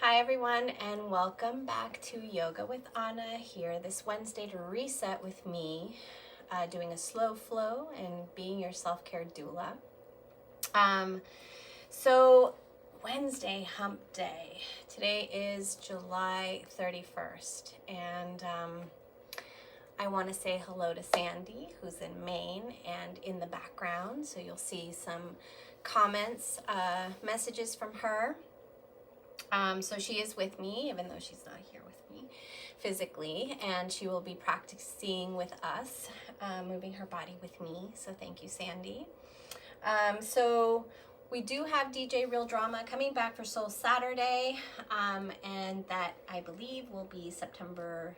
Hi everyone, and welcome back to Yoga with Anna here this Wednesday to reset with me, doing a slow flow and being your self-care doula. So Wednesday, hump day. Today is July 31st, and I want to say hello to Sandy, who's in Maine and in the background. So you'll see some comments, messages from her. So she is with me, even though she's not here with me physically, and she will be practicing with us, moving her body with me. So thank you, Sandy. So we do have DJ Real Drama coming back for Soul Saturday, and that I believe will be September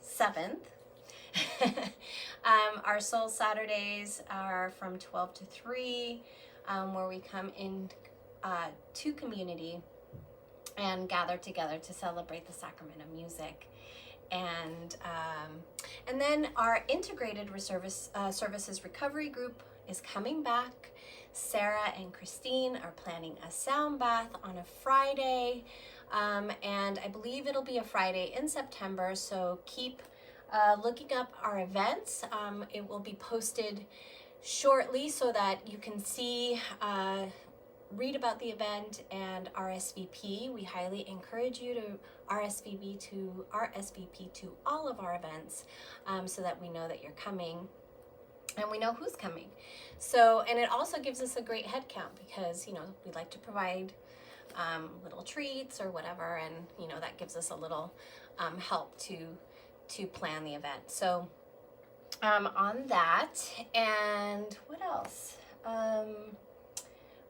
7th. Our Soul Saturdays are from 12 to 3, where we come in to community and gather together to celebrate the sacrament of music. And then our integrated services recovery group is coming back. Sarah and Christine are planning a sound bath on a Friday, and I believe it'll be a Friday in September, so keep looking up our events. It will be posted shortly so that you can see, read about the event and RSVP. We highly encourage you to RSVP to all of our events, so that we know that you're coming and we know who's coming. So, and it also gives us a great head count because, we like to provide little treats or whatever, and, that gives us a little help to plan the event. So on that, and what else?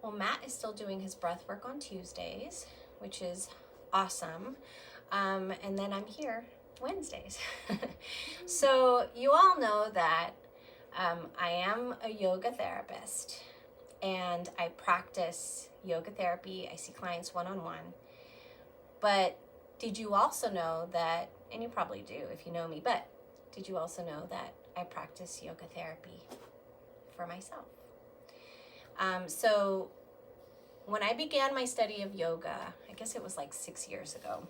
Well, Matt is still doing his breath work on Tuesdays, which is awesome. And then I'm here Wednesdays. So you all know that I am a yoga therapist, and I practice yoga therapy. I see clients one-on-one. But did you also know that, and you probably do if you know me, but did you also know that I practice yoga therapy for myself? So when I began my study of yoga, I guess it was like 6 years ago,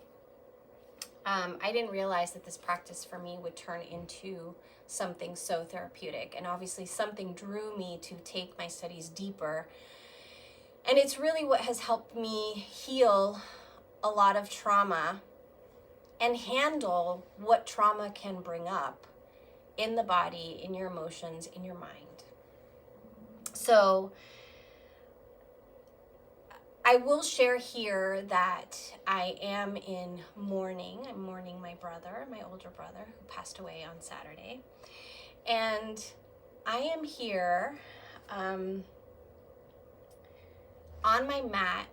I didn't realize that this practice for me would turn into something so therapeutic. And obviously something drew me to take my studies deeper. And it's really what has helped me heal a lot of trauma and handle what trauma can bring up in the body, in your emotions, in your mind. So I will share here that I am in mourning. I'm mourning my brother, my older brother, who passed away on Saturday. And I am here on my mat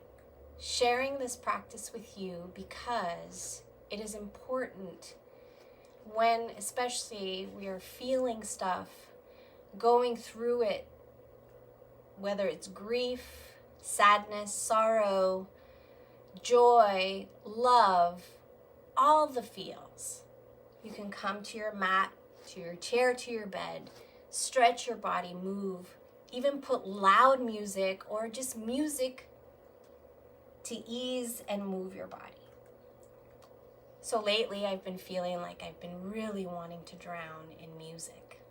sharing this practice with you because it is important when, especially, we are feeling stuff, going through it, whether it's grief, sadness, sorrow, joy, love, all the feels. You can come to your mat, to your chair, to your bed, stretch your body, move, even put loud music or just music to ease and move your body. So lately I've been feeling like I've been really wanting to drown in music.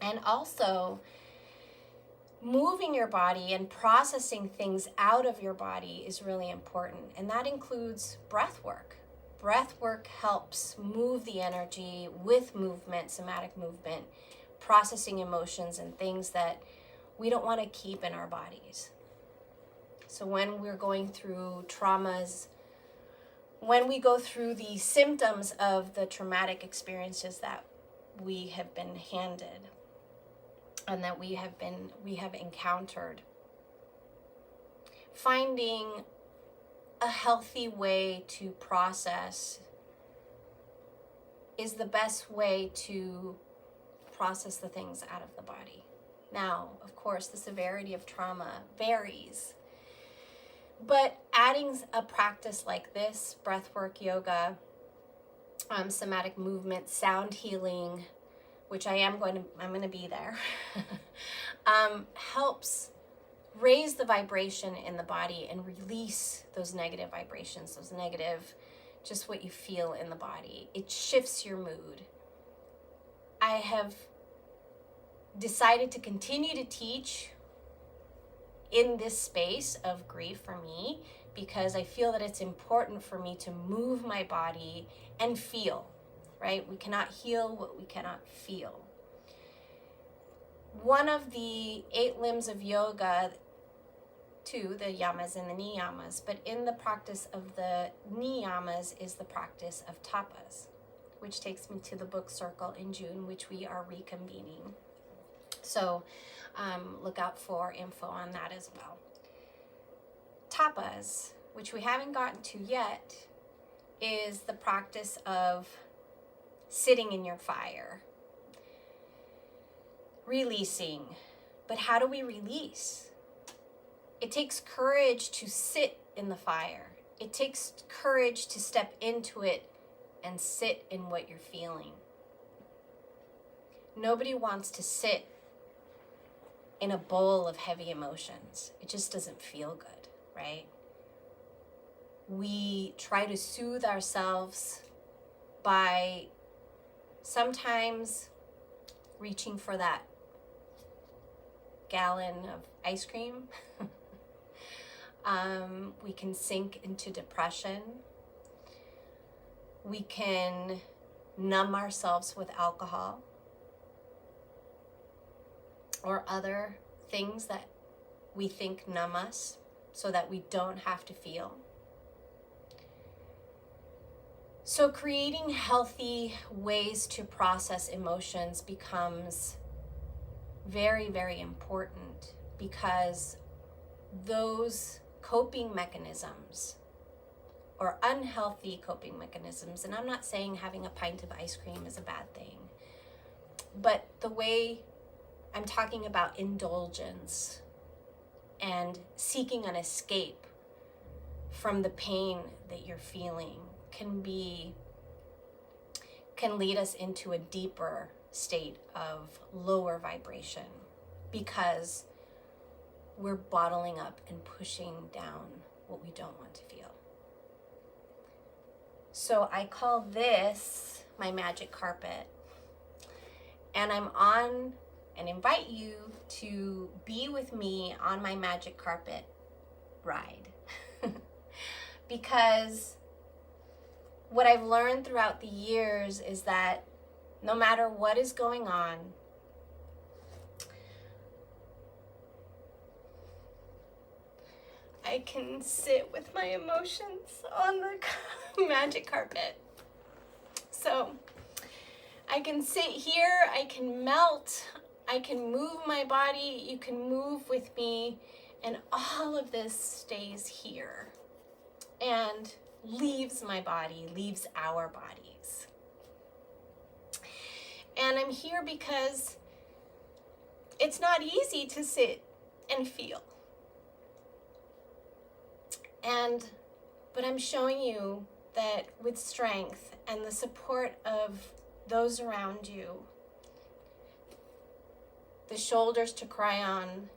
And also, moving your body and processing things out of your body is really important, and that includes breath work. Breath work helps move the energy with movement, somatic movement, processing emotions and things that we don't want to keep in our bodies. So when we're going through traumas, when we go through the symptoms of the traumatic experiences that we have been handed, and that we have encountered, finding a healthy way to process is the best way to process the things out of the body. Now, of course, the severity of trauma varies, but adding a practice like this, breathwork, yoga, somatic movement, sound healing, which I'm going to be there, helps raise the vibration in the body and release those negative vibrations, those negative, just what you feel in the body. It shifts your mood. I have decided to continue to teach in this space of grief for me because I feel that it's important for me to move my body and feel, right? We cannot heal what we cannot feel. One of the 8 limbs of yoga, too, the yamas and the niyamas, but in the practice of the niyamas is the practice of tapas, which takes me to the book circle in June, which we are reconvening. So look out for info on that as well. Tapas, which we haven't gotten to yet, is the practice of sitting in your fire, releasing. But how do we release? It takes courage to sit in the fire. It takes courage to step into it and sit in what you're feeling. Nobody wants to sit in a bowl of heavy emotions. It just doesn't feel good, right? We try to soothe ourselves by sometimes reaching for that gallon of ice cream. We can sink into depression. We can numb ourselves with alcohol or other things that we think numb us so that we don't have to feel. So creating healthy ways to process emotions becomes very, very important because those coping mechanisms or unhealthy coping mechanisms, and I'm not saying having a pint of ice cream is a bad thing, but the way I'm talking about indulgence and seeking an escape from the pain that you're feeling can lead us into a deeper state of lower vibration because we're bottling up and pushing down what we don't want to feel. So I call this my magic carpet, and I'm on and invite you to be with me on my magic carpet ride. Because what I've learned throughout the years is that no matter what is going on, I can sit with my emotions on the magic carpet. So I can sit here, I can melt, I can move my body, you can move with me, and all of this stays here and leaves my body, leaves our bodies. And I'm here because it's not easy to sit and feel. But I'm showing you that with strength and the support of those around you, the shoulders to cry on,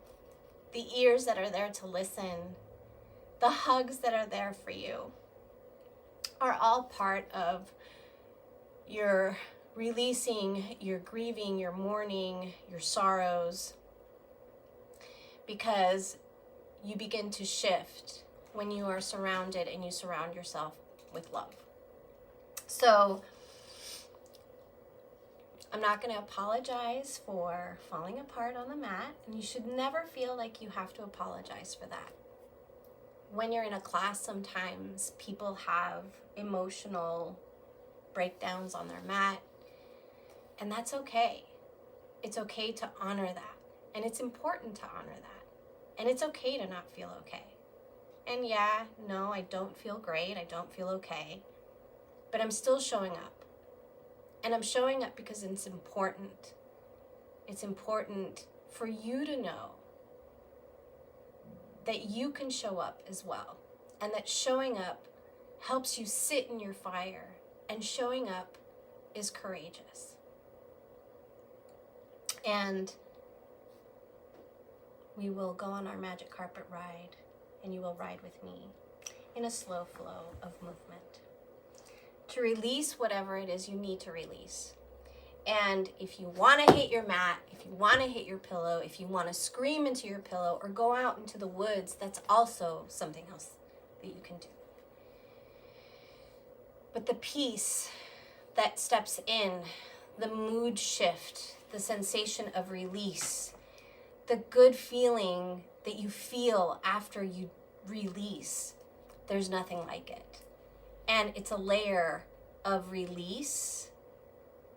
the ears that are there to listen, the hugs that are there for you, are all part of your releasing, your grieving, your mourning, your sorrows, because you begin to shift when you are surrounded and you surround yourself with love. So I'm not going to apologize for falling apart on the mat, and you should never feel like you have to apologize for that. When you're in a class, sometimes people have emotional breakdowns on their mat, and that's okay. It's okay to honor that, and it's important to honor that, and it's okay to not feel okay. And yeah, no, I don't feel great, I don't feel okay, but I'm still showing up. And I'm showing up because it's important. It's important for you to know that you can show up as well, and that showing up helps you sit in your fire, and showing up is courageous. And we will go on our magic carpet ride, and you will ride with me in a slow flow of movement to release whatever it is you need to release. And if you want to hit your mat, if you want to hit your pillow, if you want to scream into your pillow or go out into the woods, that's also something else that you can do. But the peace that steps in, the mood shift, the sensation of release, the good feeling that you feel after you release, there's nothing like it. And it's a layer of release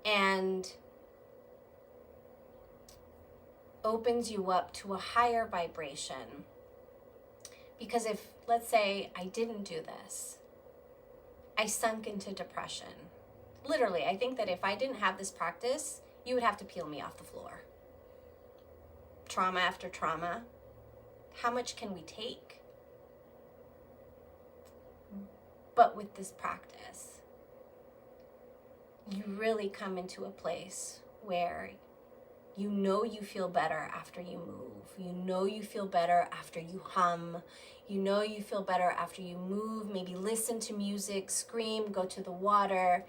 and opens you up to a higher vibration. Because if, let's say, I didn't do this, I sunk into depression. Literally, I think that if I didn't have this practice, you would have to peel me off the floor. Trauma after trauma. How much can we take? But with this practice, you really come into a place where you know you feel better after you move. You know you feel better after you hum. You know you feel better after you move, maybe listen to music, scream, go to the water.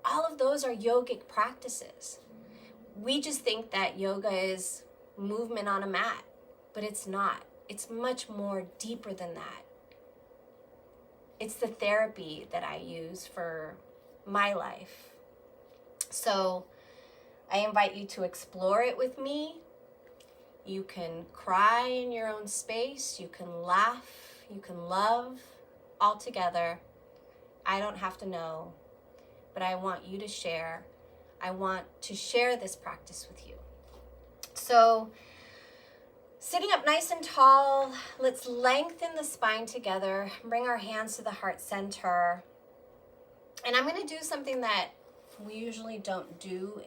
All of those are yogic practices. We just think that yoga is movement on a mat, but it's not. It's much more deeper than that. It's the therapy that I use for my life. So I invite you to explore it with me. You can cry in your own space. You can laugh. You can love all together. I don't have to know, but I want you to share. I want to share this practice with you. So sitting up nice and tall, let's lengthen the spine together. Bring our hands to the heart center. And I'm going to do something that we usually don't do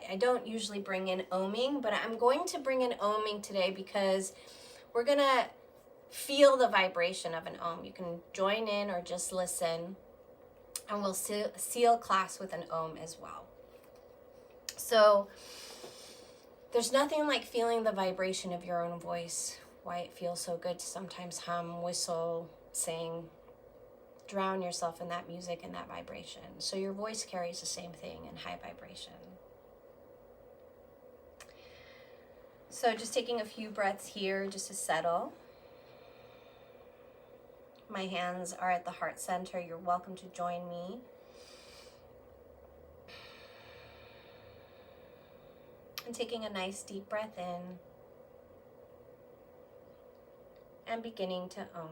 I don't usually bring in oming, but I'm going to bring in oming today because we're going to feel the vibration of an om. You can join in or just listen, and we'll seal class with an om as well. So there's nothing like feeling the vibration of your own voice, why it feels so good to sometimes hum, whistle, sing, drown yourself in that music and that vibration. So your voice carries the same thing in high vibration. So just taking a few breaths here just to settle. My hands are at the heart center. You're welcome to join me. And taking a nice deep breath in and beginning to om.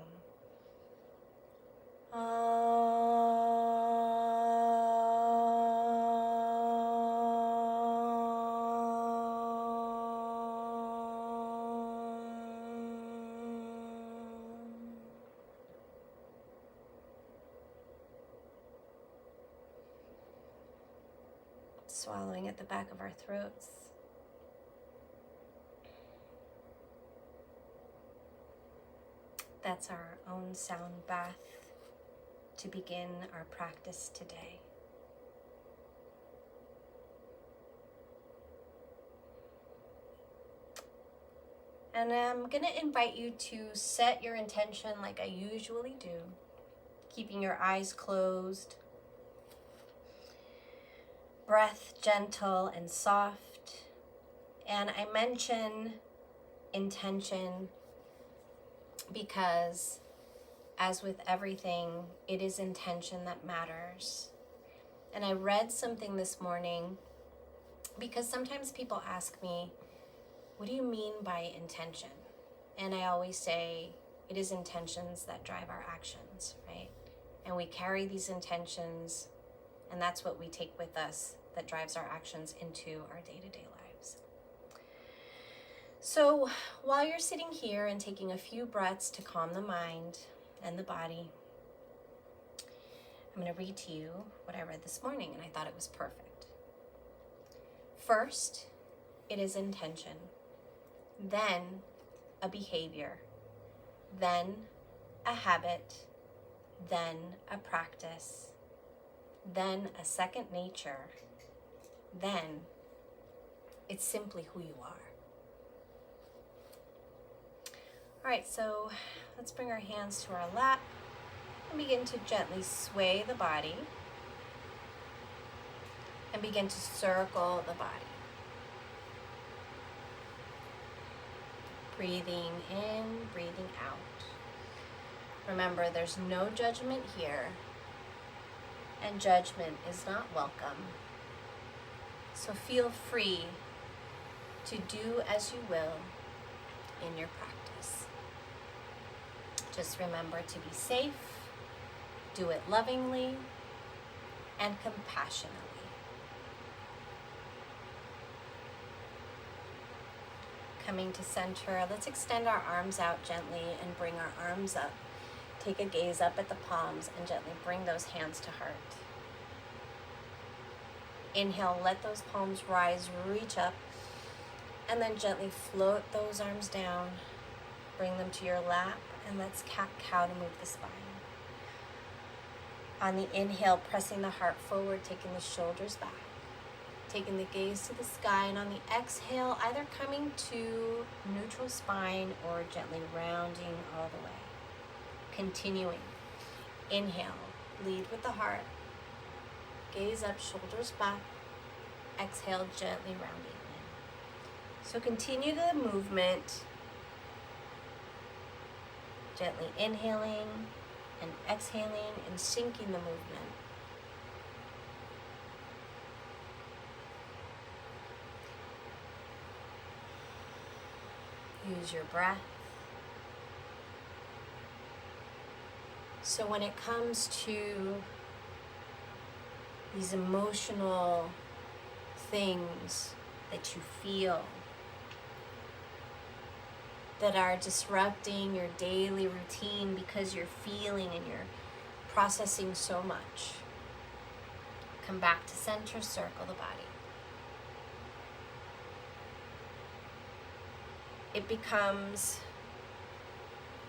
Swallowing at the back of our throats. That's our own sound bath to begin our practice today. And I'm going to invite you to set your intention like I usually do, keeping your eyes closed. Breath gentle and soft. And I mention intention because, as with everything, it is intention that matters. And I read something this morning because sometimes people ask me, what do you mean by intention? And I always say, it is intentions that drive our actions, right? And we carry these intentions, and that's what we take with us that drives our actions into our day-to-day lives. So while you're sitting here and taking a few breaths to calm the mind and the body, I'm going to read to you what I read this morning, and I thought it was perfect. First, it is intention, then a behavior, then a habit, then a practice, then a second nature, then it's simply who you are. Alright, so let's bring our hands to our lap and begin to gently sway the body and begin to circle the body. Breathing in, breathing out. Remember, there's no judgment here, and judgment is not welcome. So feel free to do as you will in your practice. Just remember to be safe, do it lovingly and compassionately. Coming to center, let's extend our arms out gently and bring our arms up. Take a gaze up at the palms and gently bring those hands to heart. Inhale, let those palms rise, reach up, and then gently float those arms down. Bring them to your lap, and let's cat-cow to move the spine. On the inhale, pressing the heart forward, taking the shoulders back. Taking the gaze to the sky, and on the exhale, either coming to neutral spine or gently rounding all the way. Continuing. Inhale, lead with the heart. Gaze up, shoulders back. Exhale, gently rounding in. So continue the movement. Gently inhaling and exhaling and syncing the movement. Use your breath. So when it comes to these emotional things that you feel that are disrupting your daily routine because you're feeling and you're processing so much, come back to center, circle the body. It becomes,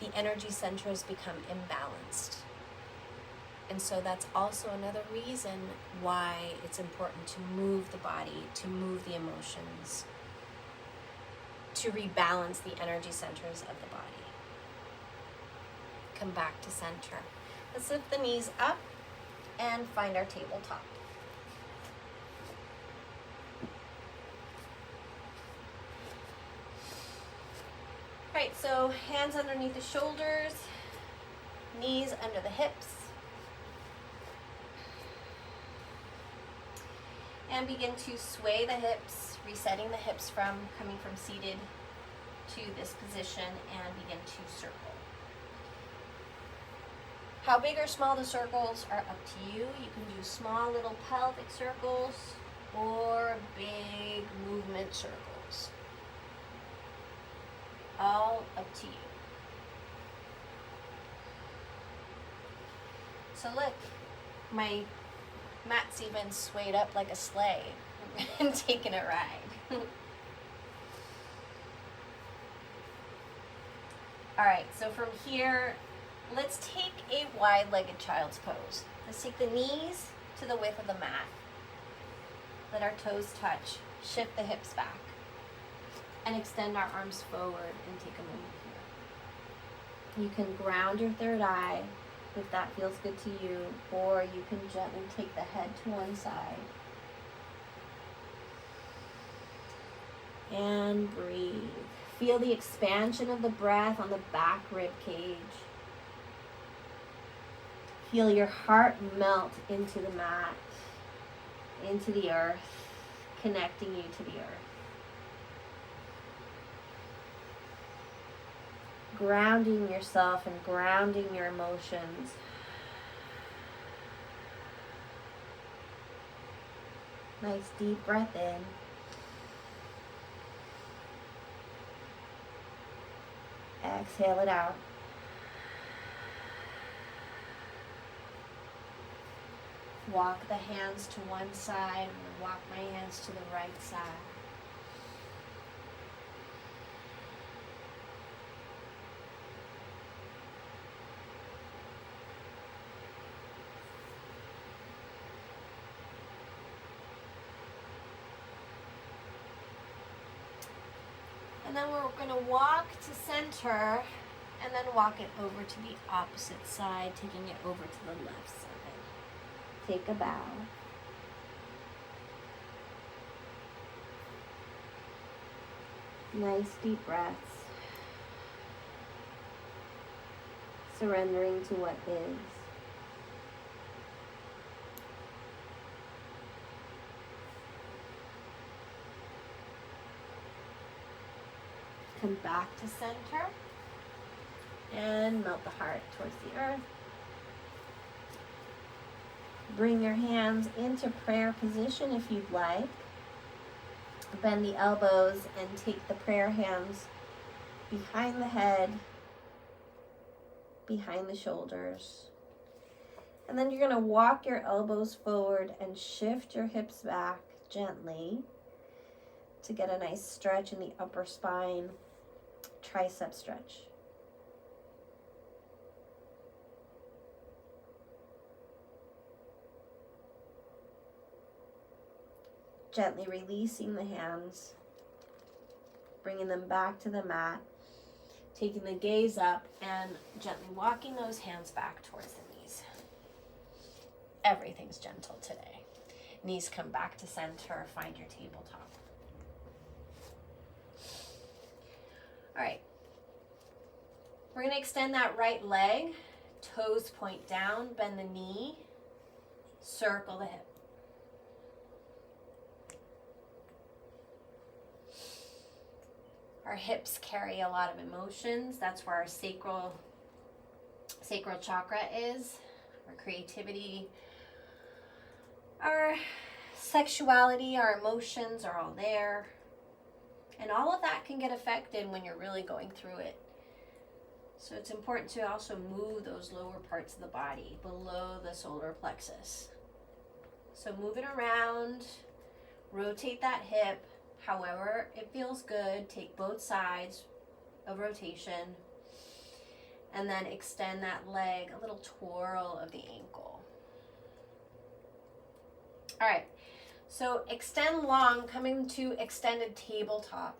the energy centers become imbalanced. And so that's also another reason why it's important to move the body, to move the emotions, to rebalance the energy centers of the body. Come back to center. Let's lift the knees up and find our tabletop. Alright, so hands underneath the shoulders, knees under the hips. And begin to sway the hips, resetting the hips from coming from seated to this position, and begin to circle. How big or small the circles are up to you. You can do small little pelvic circles or big movement circles. All up to you. So look, my mat's even swayed up like a sleigh and taking a ride. Alright, so from here, let's take a wide-legged child's pose. Let's take the knees to the width of the mat. Let our toes touch. Shift the hips back. And extend our arms forward and take a moment here. You can ground your third eye if that feels good to you, or you can gently take the head to one side. And breathe. Feel the expansion of the breath on the back rib cage. Feel your heart melt into the mat, into the earth, connecting you to the earth. Grounding yourself and grounding your emotions. Nice deep breath in. Exhale it out. Walk the hands to one side. I'm going to walk my hands to the right side. And then we're going to walk to center And then walk it over to the opposite side, taking it over to the left side. Take a bow. Nice deep breaths. Surrendering to what is. Come back to center. And melt the heart towards the earth. Bring your hands into prayer position if you'd like. Bend the elbows and take the prayer hands behind the head, behind the shoulders. And then you're going to walk your elbows forward and shift your hips back gently to get a nice stretch in the upper spine, tricep stretch. Gently releasing the hands, bringing them back to the mat, taking the gaze up and gently walking those hands back towards the knees. Everything's gentle today. Knees come back to center, find your tabletop. All right, we're going to extend that right leg, toes point down, bend the knee, circle the hip. Our hips carry a lot of emotions. That's where our sacral chakra is. Our creativity, our sexuality, our emotions are all there. And all of that can get affected when you're really going through it. So it's important to also move those lower parts of the body below the solar plexus. So move it around, rotate that hip. However it feels good, take both sides of rotation, and then extend that leg, a little twirl of the ankle. All right, so extend long, coming to extended tabletop.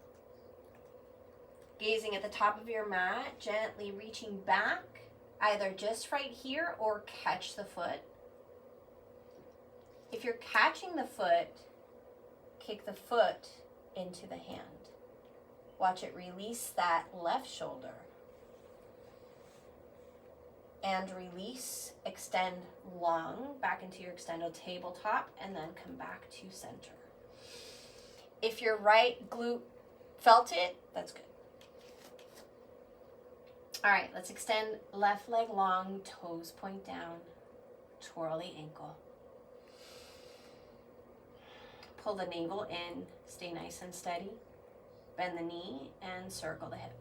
Gazing at the top of your mat, gently reaching back, either just right here or catch the foot. If you're catching the foot, kick the foot into the hand. Watch it release that left shoulder. And release, extend long back into your extended tabletop and then come back to center. If your right glute felt it, that's good. All right, let's extend left leg long, toes point down, twirl the ankle. Pull the navel in, stay nice and steady. Bend the knee and circle the hip.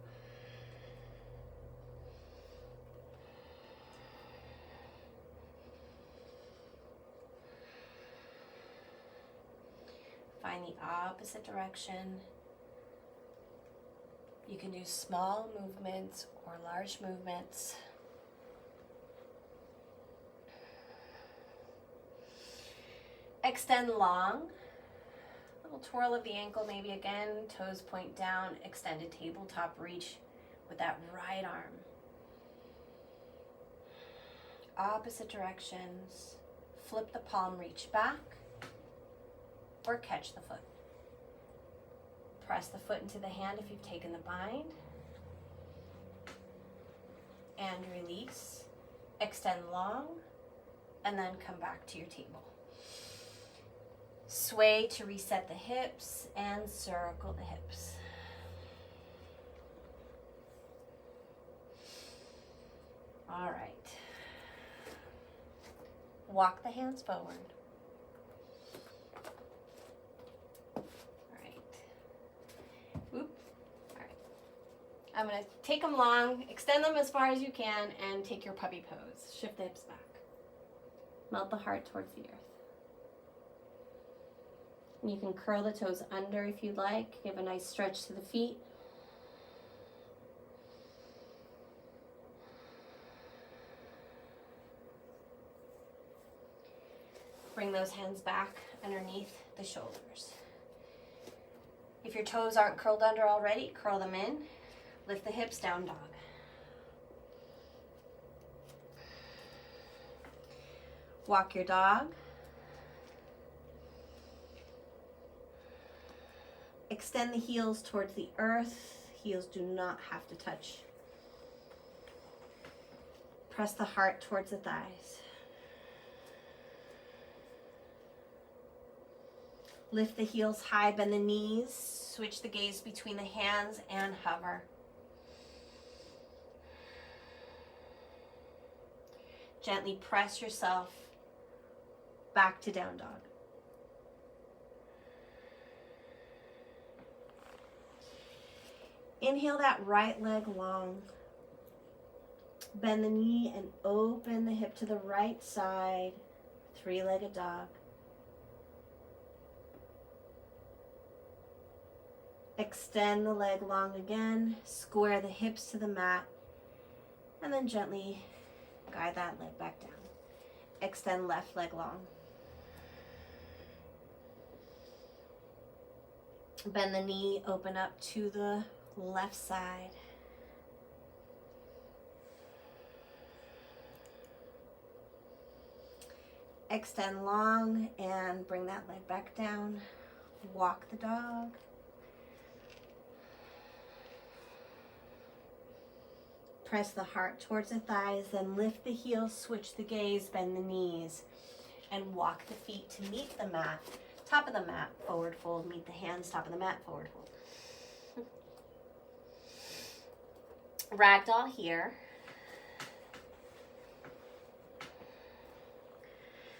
Find the opposite direction. You can do small movements or large movements. Extend long. Little twirl of the ankle, maybe again, toes point down, extended tabletop reach with that right arm. Opposite directions. Flip the palm, reach back, or catch the foot. Press the foot into the hand if you've taken the bind. And release. Extend long, and then come back to your table. Sway to reset the hips and circle the hips. All right. Walk the hands forward. All right. Whoop. All right. I'm going to take them long, extend them as far as you can, and take your puppy pose. Shift the hips back. Melt the heart towards the earth. And you can curl the toes under if you'd like. Give a nice stretch to the feet. Bring those hands back underneath the shoulders. If your toes aren't curled under already, curl them in. Lift the hips, down dog. Walk your dog. Extend the heels towards the earth. Heels do not have to touch. Press the heart towards the thighs. Lift the heels high, bend the knees. Switch the gaze between the hands and hover. Gently press yourself back to down dog. Inhale that right leg long. Bend the knee and open the hip to the right side. Three-legged dog. Extend the leg long again. Square the hips to the mat. And then gently guide that leg back down. Extend left leg long. Bend the knee, open up to the left side. Extend long and bring that leg back down. Walk the dog. Press the heart towards the thighs, then lift the heels, switch the gaze, bend the knees, and walk the feet to meet the mat. Top of the mat, forward fold, meet the hands, top of the mat, forward fold. Ragdoll here.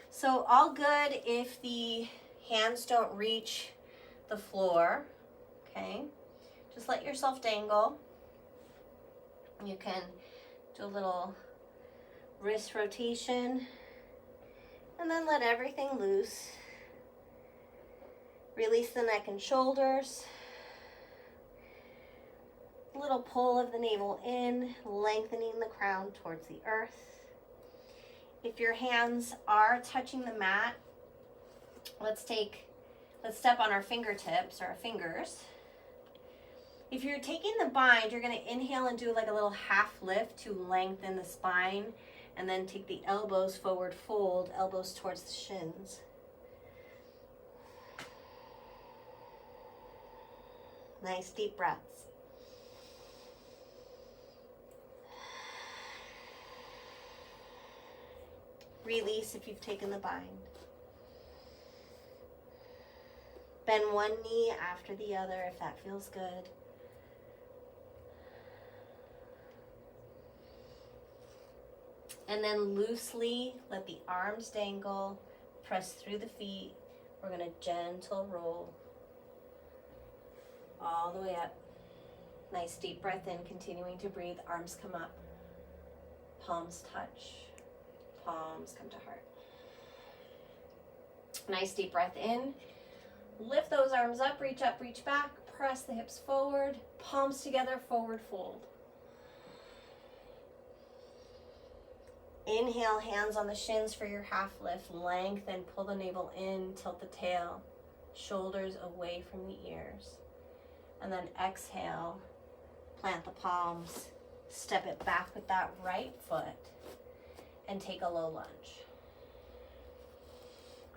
So all good if the hands don't reach the floor, okay? Just let yourself dangle. You can do a little wrist rotation and then let everything loose. Release the neck and shoulders. Little pull of the navel in, lengthening the crown towards the earth. If your hands are touching the mat, let's step on our fingertips or our fingers. If you're taking the bind, you're going to inhale and do like a little half lift to lengthen the spine, and then take the elbows forward, fold, elbows towards the shins. Nice deep breaths. Release if you've taken the bind. Bend one knee after the other if that feels good. And then loosely let the arms dangle, press through the feet. We're going to gentle roll all the way up. Nice deep breath in, continuing to breathe. Arms come up, palms touch, palms come to heart. Nice deep breath in. Lift those arms up, reach back, press the hips forward, palms together, forward fold. Inhale, hands on the shins for your half lift. Lengthen, pull the navel in, tilt the tail, shoulders away from the ears. And then exhale, plant the palms, step it back with that right foot, and take a low lunge.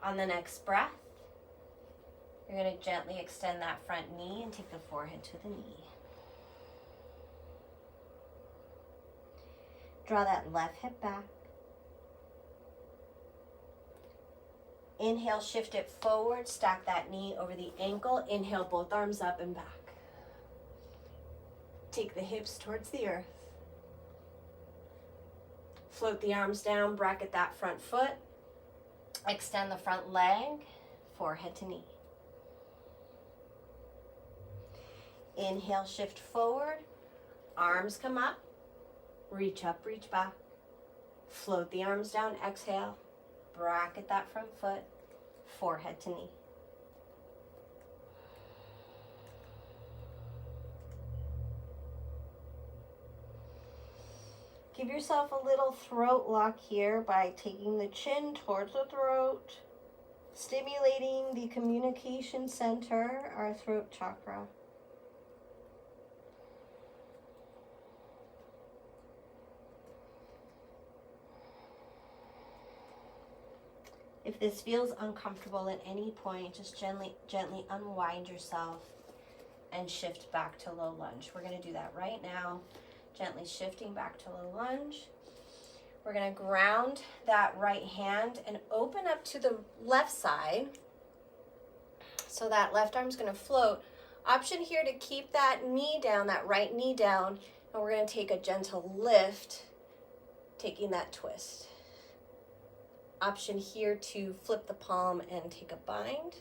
On the next breath, you're going to gently extend that front knee and take the forehead to the knee. Draw that left hip back. Inhale, shift it forward, stack that knee over the ankle. Inhale, both arms up and back. Take the hips towards the earth. Float the arms down, bracket that front foot. Extend the front leg, forehead to knee. Inhale, shift forward. Arms come up. Reach up, reach back. Float the arms down, exhale. Bracket that front foot, forehead to knee. Give yourself a little throat lock here by taking the chin towards the throat, stimulating the communication center, our throat chakra. If this feels uncomfortable at any point, just gently unwind yourself and shift back to low lunge. We're going to do that right now. Gently shifting back to low lunge. We're going to ground that right hand and open up to the left side. So that left arm's going to float. Option here to keep that knee down, that right knee down, and we're going to take a gentle lift, taking that twist. Option here to flip the palm and take a bind.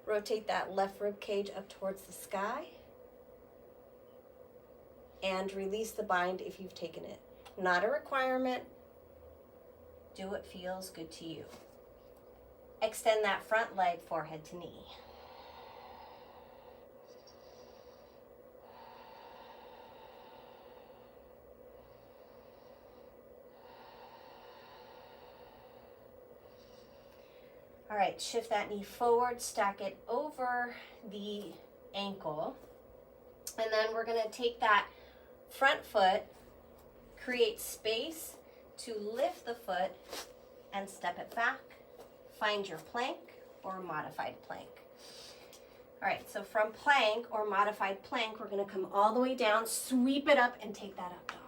Rotate that left rib cage up towards the sky. And release the bind if you've taken it. Not a requirement. Do what feels good to you. Extend that front leg, forehead to knee. All right, shift that knee forward, stack it over the ankle. And then we're gonna take that front foot, create space to lift the foot and step it back. Find your plank or modified plank. All right, so from plank or modified plank, we're gonna come all the way down, sweep it up and take that up dog.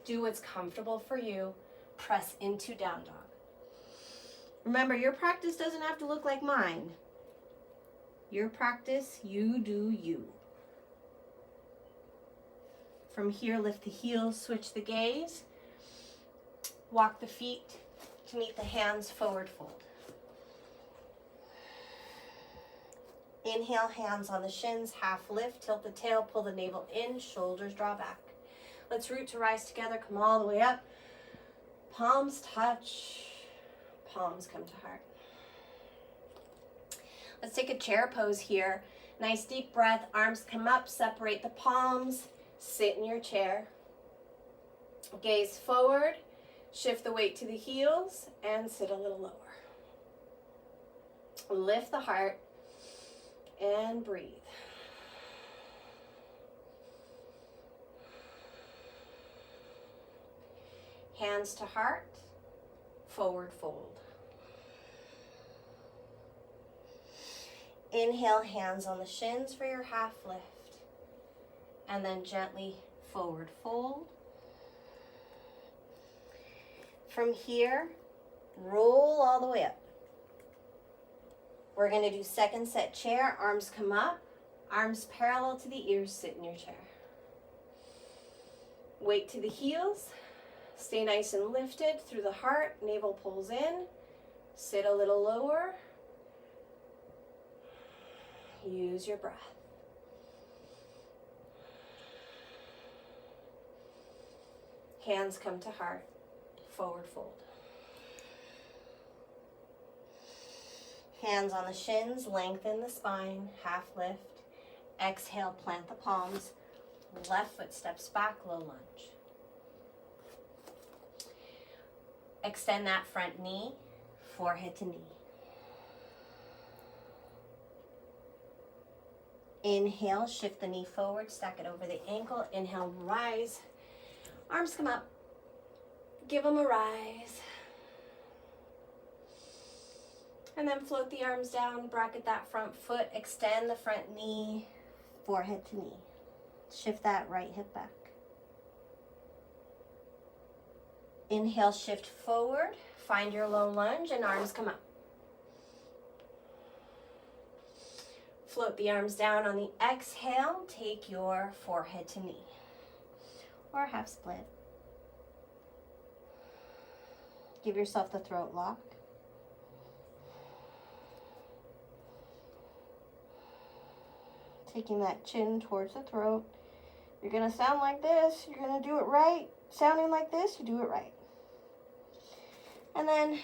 Do what's comfortable for you. Press into down dog. Remember, your practice doesn't have to look like mine. Your practice, you do you. From here, lift the heels, switch the gaze. Walk the feet to meet the hands, forward fold. Inhale, hands on the shins, half lift, tilt the tail, pull the navel in, shoulders draw back. Let's root to rise together, come all the way up. Palms touch. Palms come to heart. Let's take a chair pose here. Nice deep breath, arms come up, separate the palms, sit in your chair. Gaze forward, shift the weight to the heels, and sit a little lower. Lift the heart, and breathe. Hands to heart, forward fold. Inhale, hands on the shins for your half lift. And then gently forward fold. From here, roll all the way up. We're going to do second set chair. Arms come up, arms parallel to the ears, sit in your chair. Weight to the heels. Stay nice and lifted through the heart. Navel pulls in. Sit a little lower. Use your breath. Hands come to heart. Forward fold. Hands on the shins, lengthen the spine, half lift. Exhale, plant the palms. Left foot steps back, low lunge. Extend that front knee, forehead to knee. Inhale, shift the knee forward, stack it over the ankle. Inhale, rise. Arms come up. Give them a rise. And then float the arms down, bracket that front foot, extend the front knee, forehead to knee. Shift that right hip back. Inhale, shift forward, find your low lunge, and arms come up. Float the arms down on the exhale, take your forehead to knee, or half split. Give yourself the throat lock. Taking that chin towards the throat. You're going to sound like this. You're going to do it right. Sounding like this, you do it right. And then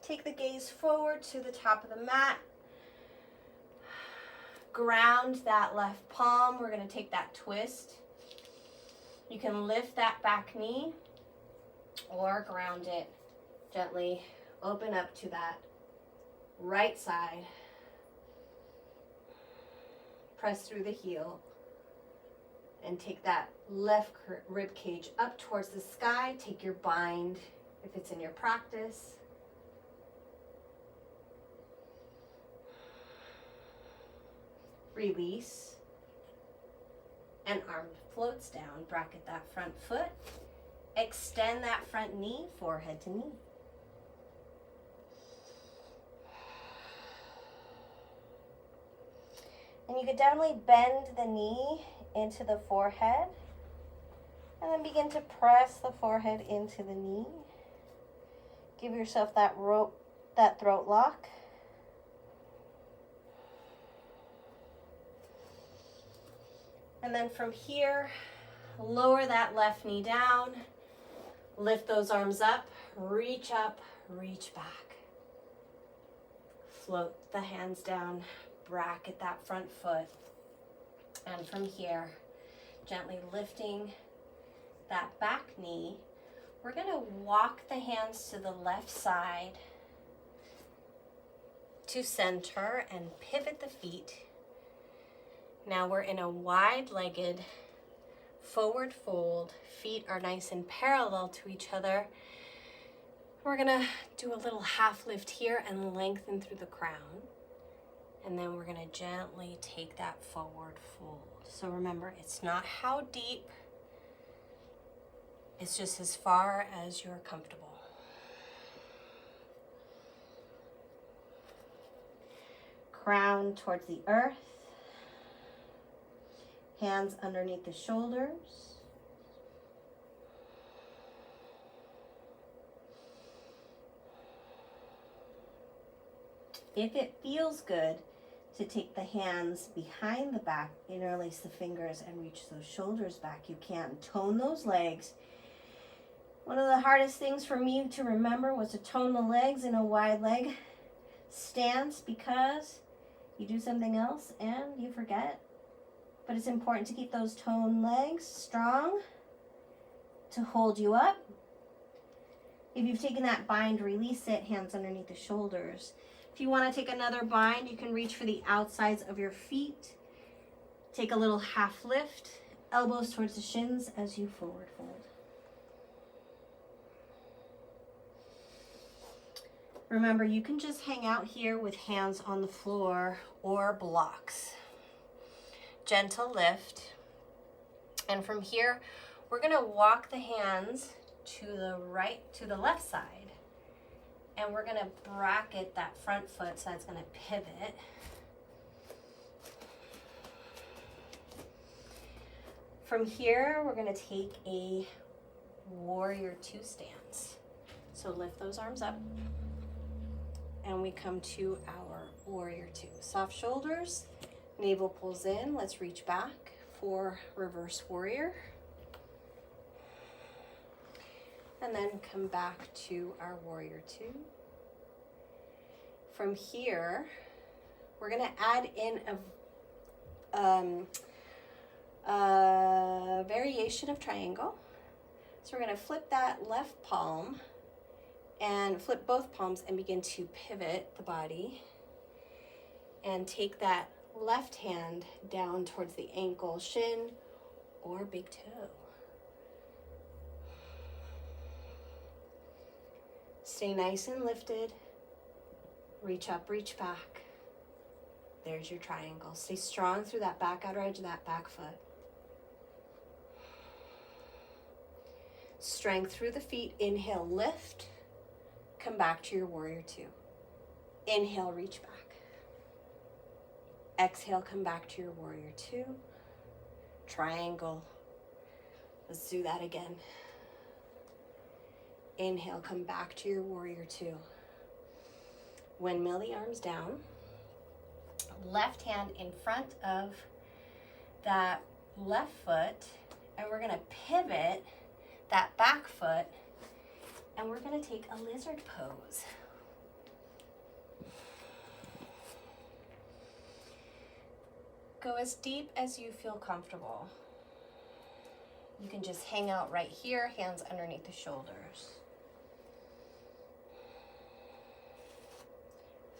take the gaze forward to the top of the mat. Ground that left palm. We're going to take that twist. You can lift that back knee or ground it gently. Open up to that right side. Press through the heel and take that left rib cage up towards the sky. Take your bind if it's in your practice. Release. And arm floats down. Bracket that front foot. Extend that front knee, forehead to knee. And you could definitely bend the knee into the forehead. And then begin to press the forehead into the knee. Give yourself that throat lock. And then from here, lower that left knee down. Lift those arms up, reach back. Float the hands down, bracket that front foot. And from here, gently lifting that back knee, we're gonna walk the hands to the left side to center and pivot the feet. Now we're in a wide-legged forward fold. Feet are nice and parallel to each other. We're gonna do a little half lift here and lengthen through the crown. And then we're gonna gently take that forward fold. So remember, it's not how deep, it's just as far as you're comfortable. Crown towards the earth. Hands underneath the shoulders. If it feels good to take the hands behind the back, interlace the fingers and reach those shoulders back, you can. Tone those legs. One of the hardest things for me to remember was to tone the legs in a wide leg stance, because you do something else and you forget. But it's important to keep those toned legs strong to hold you up. If you've taken that bind, release it, hands underneath the shoulders. If you want to take another bind, you can reach for the outsides of your feet. Take a little half lift, elbows towards the shins as you forward fold. Remember, you can just hang out here with hands on the floor or blocks. Gentle lift. And from here, we're going to walk the hands to the left side. And we're going to bracket that front foot, so it's going to pivot. From here, we're going to take a warrior two stance. So lift those arms up. And we come to our warrior two. Soft shoulders, navel pulls in. Let's reach back for reverse warrior. And then come back to our warrior two. From here, we're going to add in a variation of triangle. So we're going to flip that left palm and flip both palms and begin to pivot the body. And take that left hand down towards the ankle, shin, or big toe. Stay nice and lifted. Reach up, reach back. There's your triangle. Stay strong through that back outer edge of that back foot. Strength through the feet. Inhale, lift. Come back to your warrior two. Inhale, reach back. Exhale, come back to your warrior two. Triangle. Let's do that again. Inhale, come back to your warrior two. Windmill the arms down. Left hand in front of that left foot. And we're going to pivot that back foot. And we're going to take a lizard pose. Go as deep as you feel comfortable. You can just hang out right here, hands underneath the shoulders.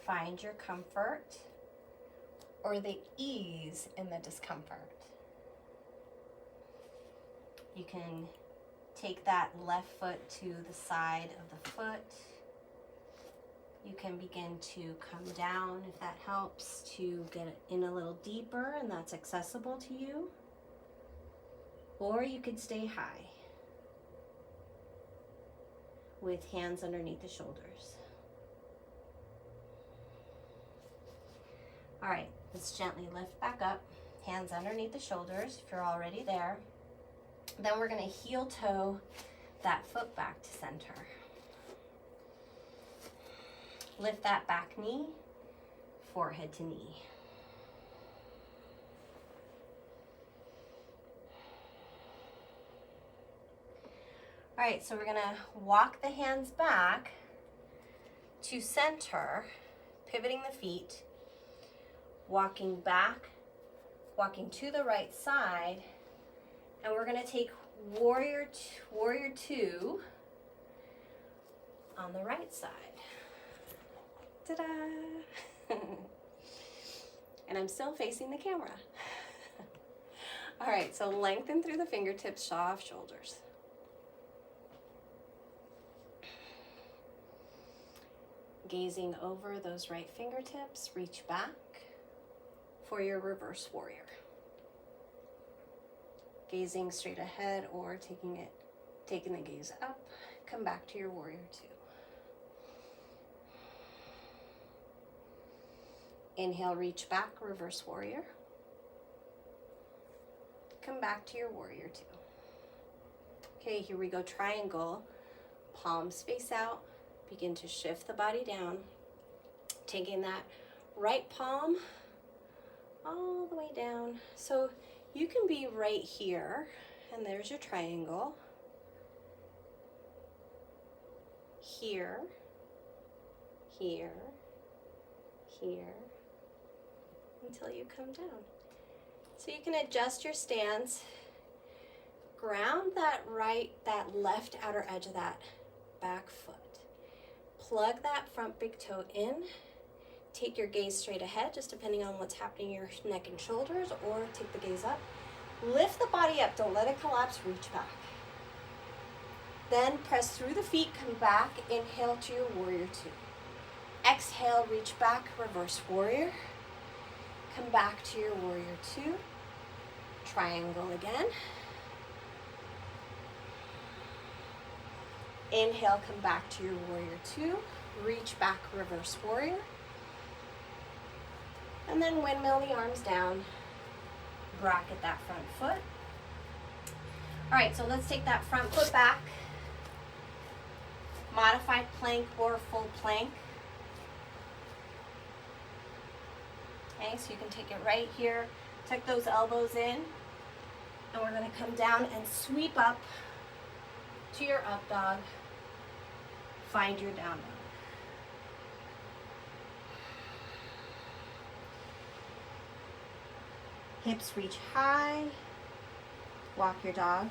Find your comfort or the ease in the discomfort. You can take that left foot to the side of the foot. You can begin to come down if that helps to get in a little deeper and that's accessible to you. Or you could stay high with hands underneath the shoulders. All right, let's gently lift back up, hands underneath the shoulders if you're already there. Then we're going to heel toe that foot back to center. Lift that back knee, forehead to knee. All right, so we're going to walk the hands back to center, pivoting the feet, walking back, walking to the right side, and we're going to take warrior two on the right side. Ta-da! And I'm still facing the camera. All right, so lengthen through the fingertips, shaw off shoulders. Gazing over those right fingertips, reach back for your reverse warrior. Gazing straight ahead or taking the gaze up, come back to your warrior two. Inhale, reach back, reverse warrior. Come back to your warrior two. Okay, here we go, triangle. Palms face out. Begin to shift the body down. Taking that right palm all the way down. So you can be right here, and there's your triangle. Here, here, here, until you come down. So you can adjust your stance. Ground that left outer edge of that back foot. Plug that front big toe in. Take your gaze straight ahead, just depending on what's happening in your neck and shoulders, or take the gaze up. Lift the body up, don't let it collapse, reach back. Then press through the feet, come back, inhale to your warrior two. Exhale, reach back, reverse warrior. Come back to your warrior two. Triangle again. Inhale, come back to your warrior two. Reach back, reverse warrior. And then windmill the arms down. Bracket that front foot. All right, so let's take that front foot back. Modified plank or full plank. Okay, so you can take it right here. Tuck those elbows in. And we're going to come down and sweep up to your up dog. Find your down dog. Hips reach high. Walk your dog.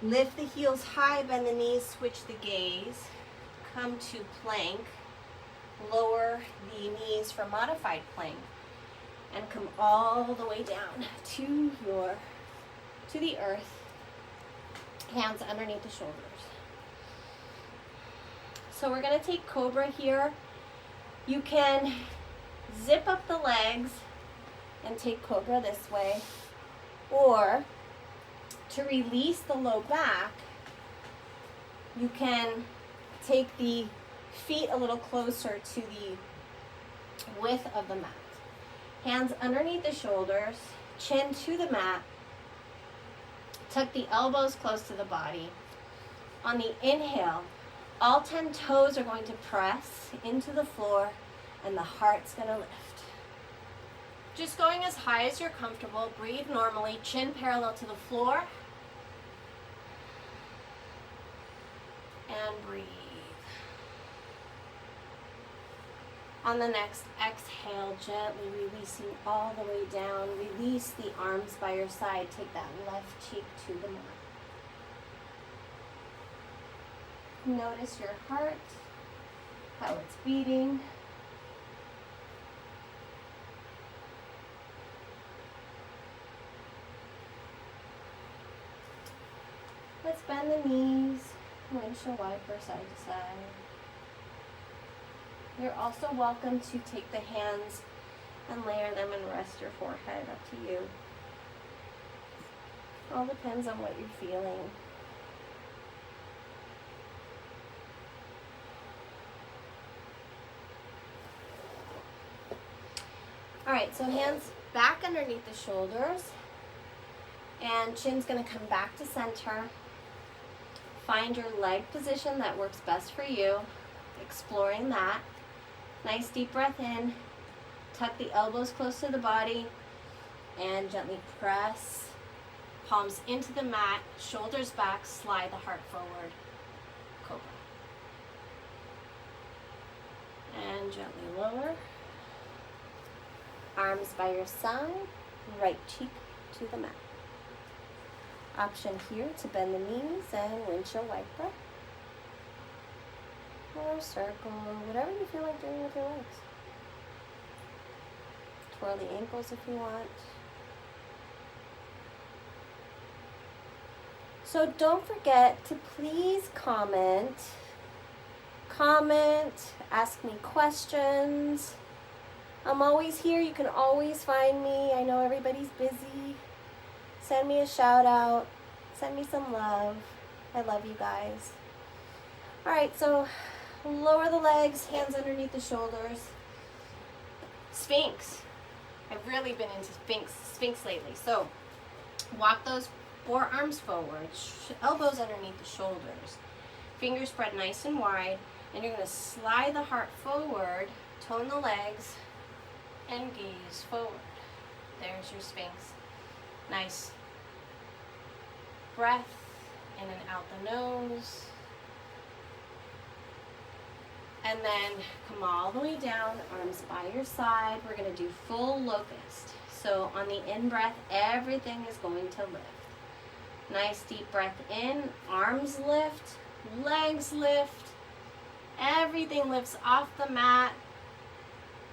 Lift the heels high, bend the knees, switch the gaze. Come to plank. Lower the knees for modified plank. And come all the way down to the earth. Hands underneath the shoulders. So we're going to take cobra here. You can zip up the legs and take cobra this way, or to release the low back, you can take the feet a little closer to the width of the mat. Hands underneath the shoulders, chin to the mat. Tuck the elbows close to the body. On the inhale, all 10 toes are going to press into the floor and the heart's going to lift. Just going as high as you're comfortable. Breathe normally, chin parallel to the floor. And breathe. On the next exhale, gently releasing all the way down. Release the arms by your side. Take that left cheek to the mat. Notice your heart, how it's beating. Let's bend the knees, windshield wiper side to side. You're also welcome to take the hands and layer them and rest your forehead, up to you. All depends on what you're feeling. All right, so hands back underneath the shoulders, and chin's gonna come back to center. Find your leg position that works best for you, exploring that. Nice deep breath in, tuck the elbows close to the body, and gently press palms into the mat, shoulders back, slide the heart forward, cobra. And gently lower. Arms by your side, right cheek to the mat. Option here to bend the knees and windshield wiper. Or circle, whatever you feel like doing with your legs. Twirl the ankles if you want. So don't forget to please comment, ask me questions. I'm always here. You can always find me. I know everybody's busy. Send me a shout out. Send me some love. I love you guys. All right, so lower the legs, hands underneath the shoulders. Sphinx. I've really been into Sphinx lately. So walk those forearms forward, elbows underneath the shoulders. Fingers spread nice and wide, and you're going to slide the heart forward, tone the legs, and gaze forward. There's your Sphinx. Nice breath in and out the nose. And then come all the way down, arms by your side. We're going to do full locust. So on the in-breath, everything is going to lift. Nice deep breath in, arms lift, legs lift. Everything lifts off the mat.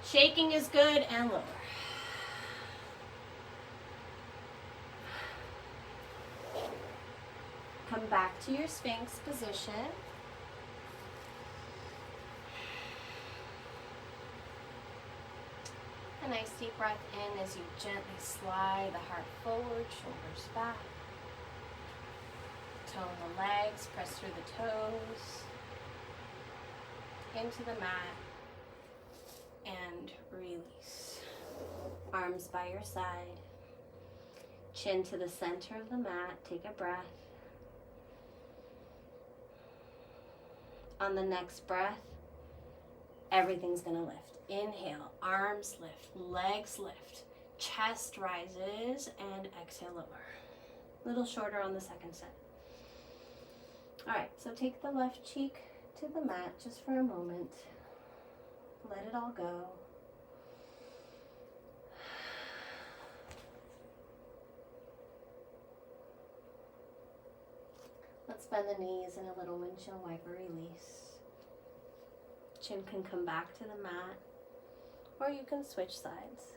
Shaking is good, and lower. Come back to your Sphinx position. A nice deep breath in as you gently slide the heart forward, shoulders back. Tone the legs, press through the toes, into the mat, and release. Arms by your side, chin to the center of the mat, take a breath. On the next breath, everything's gonna lift. Inhale, arms lift, legs lift, chest rises, and exhale lower. A little shorter on the second set. All right, so take the left cheek to the mat just for a moment. Let it all go. Let's bend the knees in a little windshield wiper release. Chin can come back to the mat, or you can switch sides.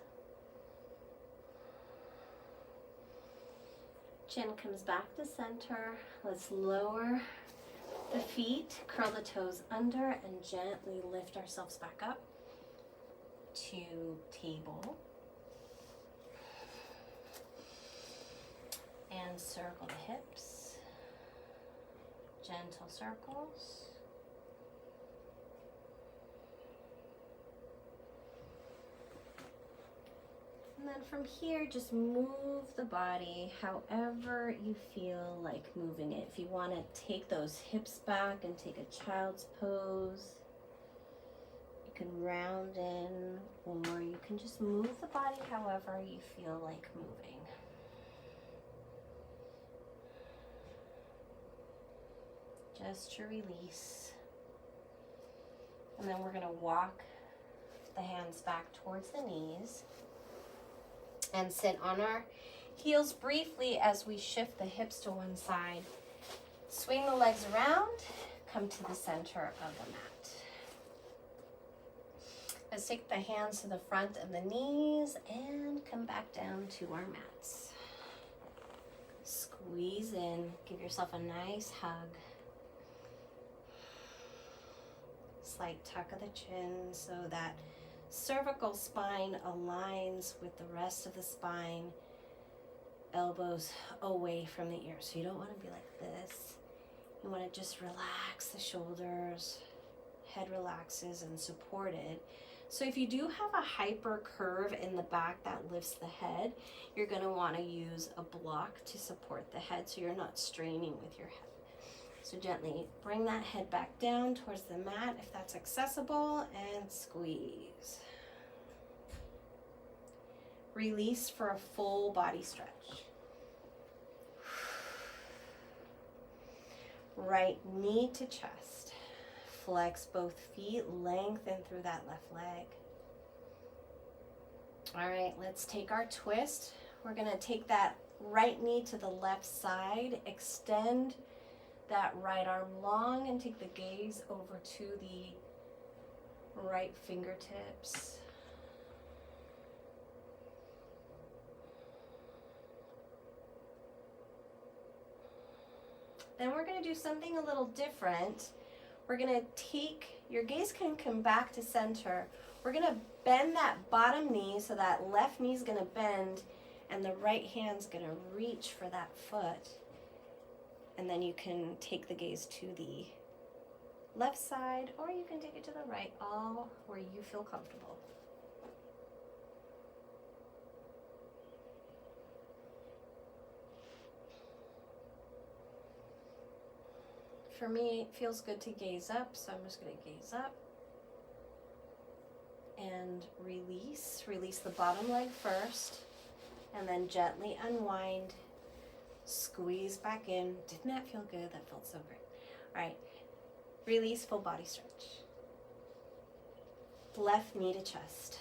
Chin comes back to center. Let's lower the feet, curl the toes under, and gently lift ourselves back up to table. And circle the hips. Gentle circles. And then from here, just move the body however you feel like moving it. If you want to take those hips back and take a child's pose, you can round in, or you can just move the body however you feel like moving. Just to release. And then we're going to walk the hands back towards the knees and sit on our heels briefly as we shift the hips to one side. Swing the legs around, come to the center of the mat. Let's take the hands to the front of the knees and come back down to our mats. Squeeze. Squeeze in. Give yourself a nice hug. Slight tuck of the chin so that cervical spine aligns with the rest of the spine. Elbows away from the ear. So you don't want to be like this. You want to just relax the shoulders. Head relaxes and supported. So if you do have a hyper curve in the back that lifts the head, you're going to want to use a block to support the head so you're not straining with your head. So gently bring that head back down towards the mat if that's accessible, and squeeze. Release for a full body stretch. Right knee to chest. Flex both feet, lengthen through that left leg. All right, let's take our twist. We're gonna take that right knee to the left side, extend that right arm long, and take the gaze over to the right fingertips. Then we're going to do something a little different. We're going to take, your gaze can come back to center. We're going to bend that bottom knee so that left knee is going to bend and the right hand's going to reach for that foot. And then you can take the gaze to the left side, or you can take it to the right, all where you feel comfortable. For me, it feels good to gaze up, so I'm just going to gaze up and release. Release the bottom leg first, and then gently unwind. Squeeze back in. Didn't that feel good? That felt so great. All right. Release, full body stretch. Left knee to chest.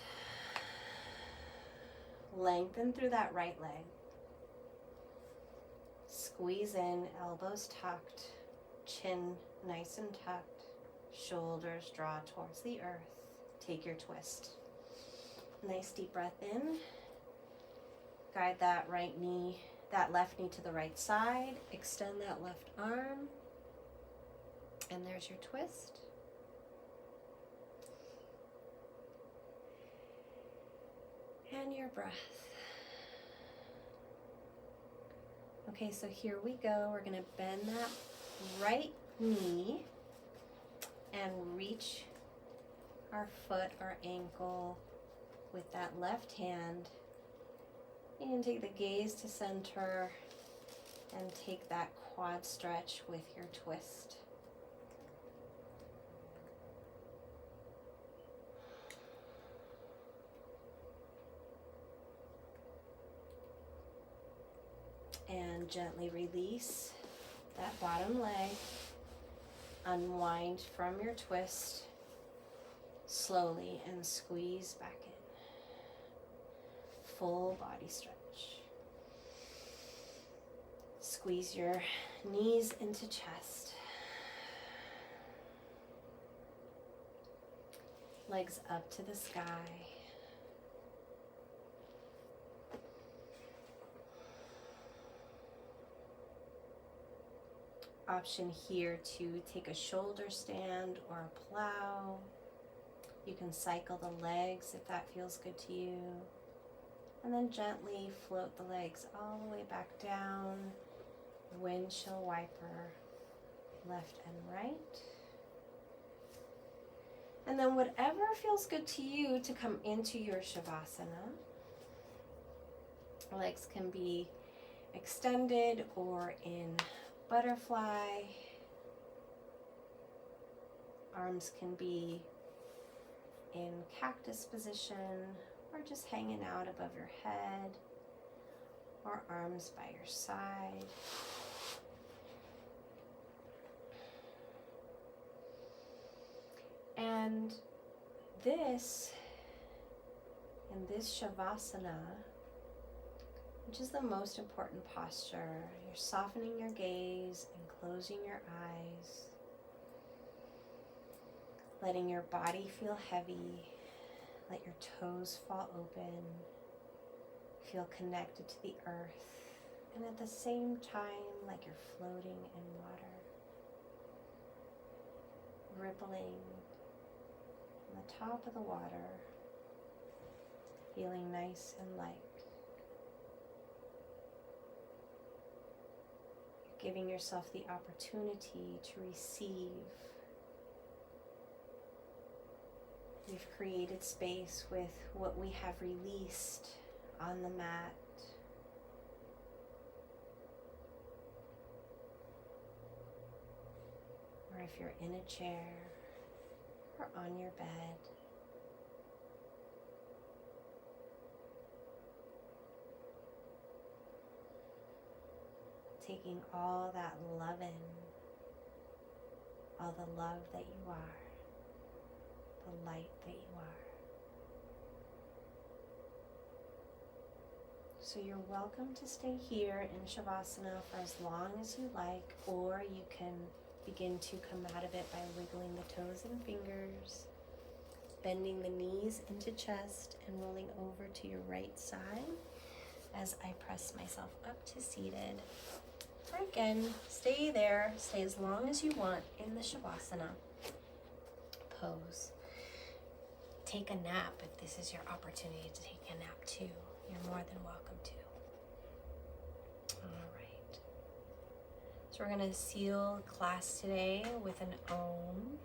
Lengthen through that right leg. Squeeze in, elbows tucked, chin nice and tucked, shoulders draw towards the earth. Take your twist. Nice deep breath in. Guide that right knee, that left knee to the right side. Extend that left arm. And there's your twist. And your breath. Okay, so here we go. We're going to bend that right knee and reach our foot, our ankle with that left hand. You can take the gaze to center and take that quad stretch with your twist. And gently release that bottom leg. Unwind from your twist slowly and squeeze back in. Full body stretch. Squeeze your knees into chest. Legs up to the sky. Option here to take a shoulder stand or a plow. You can cycle the legs if that feels good to you. And then gently float the legs all the way back down. Windshield wiper, left and right. And then whatever feels good to you to come into your Shavasana. Legs can be extended or in butterfly. Arms can be in cactus position or just hanging out above your head, or arms by your side. And this, in this Shavasana, which is the most important posture, you're softening your gaze and closing your eyes, letting your body feel heavy, let your toes fall open, feel connected to the earth And at the same time, like you're floating in water, rippling on the top of the water, feeling nice and light. You're giving yourself the opportunity to receive. We've created space with what we have released on the mat. Or if you're in a chair or on your bed. Taking all that love in, all the love that you are, the light that you are. So you're welcome to stay here in Shavasana for as long as you like, or you can begin to come out of it by wiggling the toes and fingers, bending the knees into chest, and rolling over to your right side as I press myself up to seated. Or again, stay there, stay as long as you want in the Shavasana pose. Take a nap if this is your opportunity to take a nap too. You're more than welcome to. All right. So we're going to seal class today with an Om.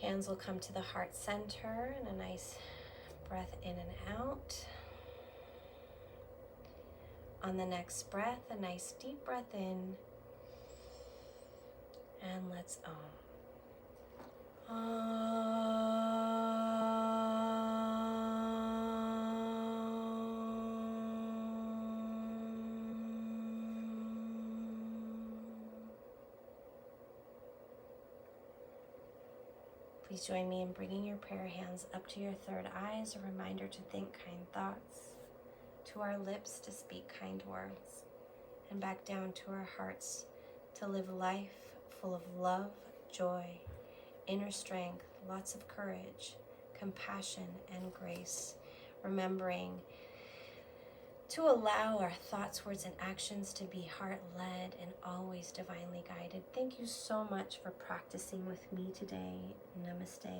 Hands will come to the heart center and a nice breath in and out. On the next breath, a nice deep breath in. And let's Om. Please join me in bringing your prayer hands up to your third eye as a reminder to think kind thoughts, to our lips to speak kind words, and back down to our hearts to live life full of love, joy, inner strength, lots of courage, compassion, and grace, remembering to allow our thoughts, words, and actions to be heart-led and always divinely guided. Thank you so much for practicing with me today. Namaste.